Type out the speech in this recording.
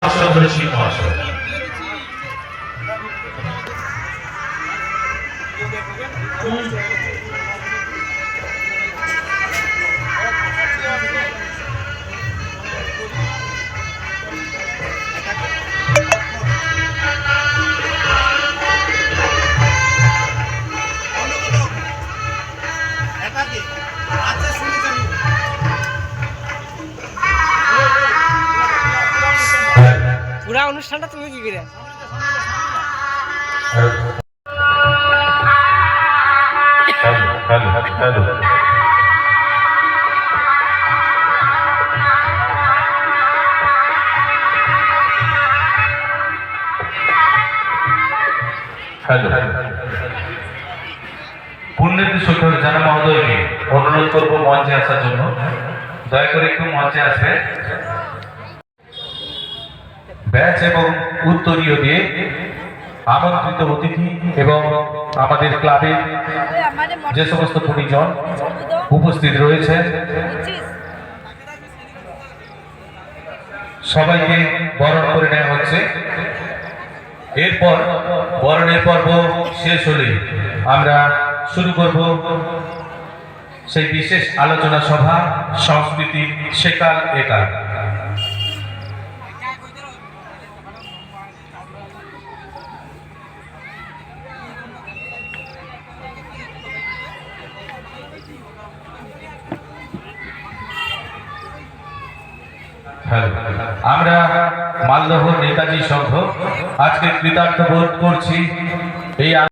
মহাশয়। পুরা অনুষ্ঠানটা তুমি কি করে পুণ্যের শিক্ষক জানা মহোদয়কে অনুরোধ করবো মঞ্চে আসার জন্য। দয়া করে একটু মঞ্চে আসবে। ব্যাচ এবং উত্তরীয় দিয়ে আমন্ত্রিত অতিথি এবং আমাদের ক্লাবের যে সমস্ত পরিজন উপস্থিত রয়েছে সবাইকে বরণ করে নেওয়া হচ্ছে। এরপর বরণের পর্ব শেষ হলে আমরা শুরু করব সেই বিশেষ আলোচনা সভা, সংস্কৃতি সেকাল একাল। আমরা মালদহ নেতাজি সংঘ আজকে কৃতার্থ বোধ করছি এই